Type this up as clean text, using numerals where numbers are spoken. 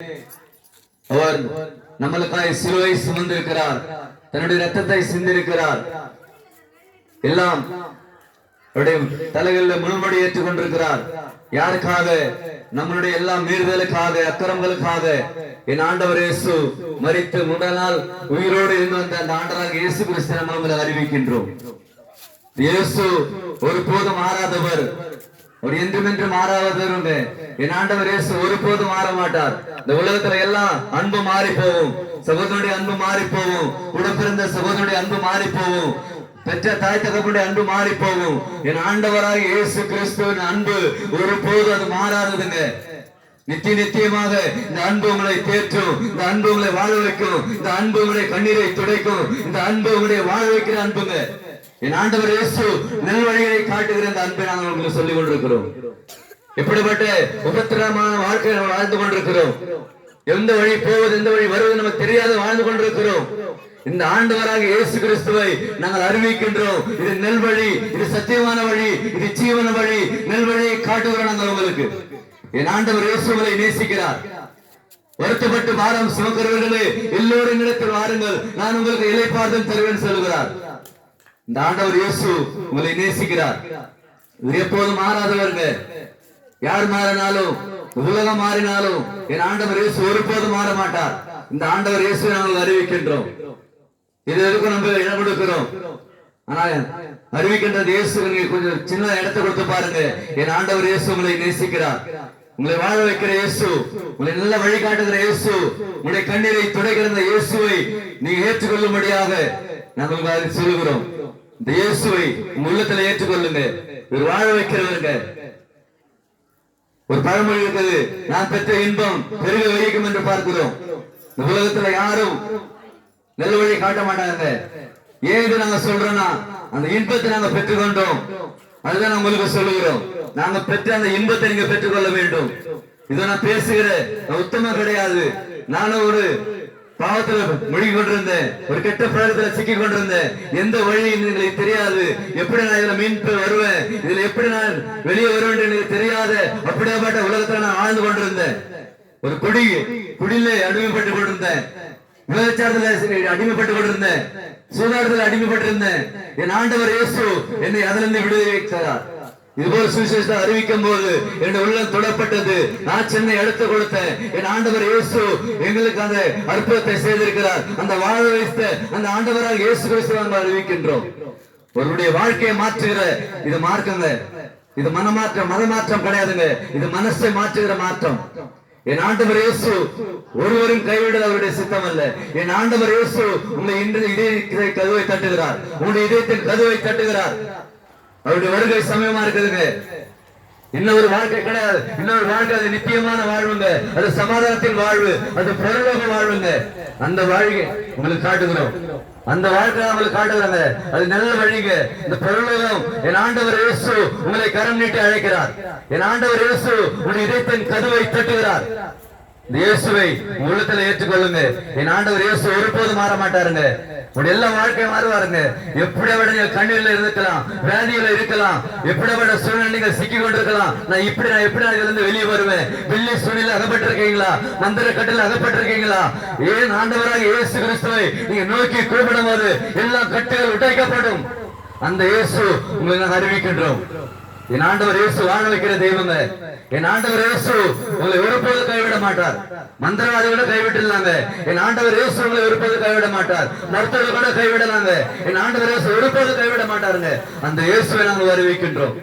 அவர் நம்மளுக்காய் சிலுவை சுமந்திருக்கிறார், தன்னுடைய ரத்தத்தை சிந்திருக்கிறார், எல்லாம் தலைகளில் முழுமடி ஏற்றுக் கொண்டிருக்கிறார். யாருக்காக? நம்மளுடைய எல்லா மீறுதலுக்காக, அக்கிரமங்களுக்காக. என் ஆண்டவர் இயேசு மரித்து முதல் நாள் உயிரோடு இருந்து வந்த அந்த ஆண்டவராக இயேசு கிறிஸ்து நம்ம அறிவிக்கின்றோம். இயேசு ஒருபோதும் மாறாதவர், ஒரு என்றுமென்று மாறாதவருங்க. என் ஆண்டவர் இயேசு ஒருபோதும் மாற மாட்டார். இந்த உலகத்துல எல்லாம் அன்பு மாறி போகும், சகோதரனுடைய அன்பு மாறி போகும், உடன்பிறந்த சகோதரனுடைய அன்பு மாறி போகும், பெற்ற தாய் தகப்பனுடைய அன்பு மாறி போகும். என் ஆண்டவராக இயேசு கிறிஸ்துவின் அன்பு ஒருபோதும் அது மாறாததுங்க. நித்தியமாக இந்த அன்பு உங்களை தேற்றும், இந்த அன்பு உங்களை வாழ வைக்கும், இந்த அன்பு உங்களுடைய கண்ணீரை துடைக்கும், இந்த அன்பு உங்களுடைய வாழ வைக்கிற அன்புங்க. என் ஆண்டவர் இயேசு நல் வழிகளை காட்டுகிற இந்த அன்பை நாங்கள் உங்களுக்கு சொல்லிக் கொண்டிருக்கிறோம். எப்படிப்பட்ட உபத்திரமான வாழ்க்கை நம்ம வாழ்ந்து கொண்டிருக்கிறோம். எந்த வழி போவது, எந்த வழி வருவது நமக்கு தெரியாது வாழ்ந்து கொண்டிருக்கிறோம். இந்த ஆண்டவராக இயேசு கிறிஸ்துவை நாங்கள் அறிவிக்கின்றோம். இது நெல் வழி, இது சத்தியமான வழி, இது ஜீவன வழி. நெல் வழியை காட்டுகிறோம் நாங்கள் உங்களுக்கு. என் ஆண்டவர் இயேசு உங்களை நேசிக்கிறார். வருத்தப்பட்டு பாரம் சுமக்கிறவர்களே எல்லோரும் இடத்தில் வாருங்கள், நான் உங்களுக்கு இளைப்பாறுதல் தருவேன் சொல்லுகிறார். இந்த ஆண்டவர் இயேசு உங்களை நேசிக்கிறார். எப்போதும் மாறாதவருங்க. யார் மாறினாலும், உலகம் மாறினாலும் என் ஆண்டவர் இயேசு ஒருபோதும் மாற மாட்டார். இந்த ஆண்டவர் இயேசு நாங்கள் அறிவிக்கின்றோம். இது எதுக்கும் நம்ம இடம் கொடுக்கிறோம். ஆனா அறிவிக்கின்றது இயேசு. கொஞ்சம் சின்ன இடத்தை கொடுத்து பாருங்க. என் ஆண்டவர் இயேசு உங்களை நேசிக்கிறார். உங்களை வாழ வைக்கிற இயேசு, உங்களை நல்ல வழிகாட்டுகிற இயேசு, உங்களுடைய கண்ணீரை துடைக்கிற இயேசுவை நீங்க ஏற்றுக்கொள்ளும்படியாக நாங்கள் சொல்லுகிறோம். இந்த இயேசுவை உங்க உள்ளத்துல ஏற்றுக்கொள்ளுங்க. இவர் வாழ வைக்கிறவருங்க. ஒரு பழமொழி இருக்குது, நான் பெற்ற இன்பம் பெருக வைக்கும் என்று பார்க்கிறோம். இந்த உலகத்துல யாரும் நல்ல வழி காட்ட மாட்டாங்க. ஏன் இது நாங்க சொல்றோம்னா, அந்த இன்பத்தை நாங்க பெற்றுக்கொண்டோம். அதுதான் உங்களுக்கு சொல்லுகிறோம். நாங்க பெற்ற அந்த இன்பத்தை நீங்க பெற்றுக்கொள்ள வேண்டும். இதை நான் பேசுகிற உத்தமம் கிடையாது. நானும் ஒரு பாவத்துல மொழி கொண்டிருந்தேன், ஒரு கெட்ட பழக்கத்துல சிக்கி கொண்டிருந்தேன். எந்த வழி எங்களுக்கு தெரியாது. எப்படி நான் இதுல மீன் வருவேன், இதுல எப்படி நான் வெளியே வருவேன் எனக்கு தெரியாத அப்படியாப்பட்ட உலகத்துல நான் வாழ்ந்து கொண்டிருந்தேன். ஒரு குடியில அடிமைப்பட்டு கொண்டிருந்தேன், விபச்சாரத்துல அடிமைப்பட்டு கொண்டிருந்தேன், சூதாட்டத்தில் அடிமைப்பட்டிருந்தேன். என் ஆண்டவர் இயேசு என்னை அதிலிருந்து விடுதலை வைக்கிறார். இதுபோல் சுவிசேஷத்தை அறிவிக்கும் போது என்னுடைய உள்ளம் தொடப்பட்டது. நான் சென்னை எடுத்து கொடுத்தேன். என் ஆண்டவர் இயேசு எங்களுக்கு அந்த அற்புதத்தை செய்திருக்கிறார். அந்த வாழ வைத்த அந்த ஆண்டவராக இயேசு கிறிஸ்துவை நாம் அறிவிக்கின்றோம். ஒருவருடைய வாழ்க்கையை மாற்றுகிற இது மார்க்கங்க. இது மனமாற்றம், மதமாற்றம் கிடையாதுங்க. இது மனசை மாற்றுகிற மாற்றம். என் ஆண்டவர் இயேசு ஒருவரும் கைவிட அவருடைய சித்தம் அல்ல. என் ஆண்டவர் இயேசு உங்களை இன்று இதய கதவை தட்டுகிறார், உங்களுடைய இதயத்தின் கதவை தட்டுகிறார். அவருடைய வருகை சமயமா இருக்குதுங்க. இன்னொரு வாழ்க்கை கிடையாது. இன்னொரு வாழ்க்கை அது நித்தியமான வாழ்வுங்க. அது சமாதானத்தின் வாழ்வு, அது பரலோக வாழ்வுங்க. அந்த வாழ்க்கை உங்களுக்கு காட்டுகிறோம். அந்த வாழ்க்கை உங்களுக்கு காட்டுகிறாங்க. அது நல்ல வழிங்க. இந்த பரலோகம் என் ஆண்டவர் இயேசு உங்களை கரம் நீட்டி அழைக்கிறார். என் ஆண்டவர் இயேசு உங்களுடைய இதயத்தின் கதவை தட்டுகிறார். இந்த இயேசுவை உள்ளத்துல ஏற்றுக்கொள்ளுங்க. என் ஆண்டவர் இயேசு ஒருபோதும் மாற மாட்டாருங்க. உங்களுடைய எல்லா வாழ்க்கையும் மாறுவாருங்க. எப்படியாவது நீங்கள் கண்ணீர்ல இருக்கலாம், வேதியில இருக்கலாம், எப்படியாவது சூழ்நிலை நீங்கள் சிக்கி கொண்டிருக்கலாம். நான் எப்படி இதுல இருந்து வெளியே வருவேன்? வெள்ளி சூழ்நிலை அகப்பட்டிருக்கீங்களா? மந்திர கட்டில அகப்பட்டிருக்கீங்களா? ஏன் ஆண்டவராக இயேசு கிறிஸ்துவை நீங்க நோக்கி கூப்பிடும் போது எல்லா கட்டுகள் உடைக்கப்படும். அந்த இயேசு உங்களை நாங்கள் அறிவிக்கின்றோம். என் ஆண்டவர் இயேசு வாழ வைக்கிற தெய்வங்க. என் ஆண்டவர் இயேசு உங்களை ஒருபோது கைவிட மாட்டார். மந்திரவாதிகளை கைவிட்டுலாங்க. என் ஆண்டவர் இயேசு உங்களை ஒருபோது கைவிட மாட்டார். மருத்துவர்கள் கூட கைவிடலாங்க. என் ஆண்டவர் இயேசு ஒருபோது கைவிட மாட்டாருங்க. அந்த இயேசுவை நாங்கள் அறிவிக்கின்றோம்.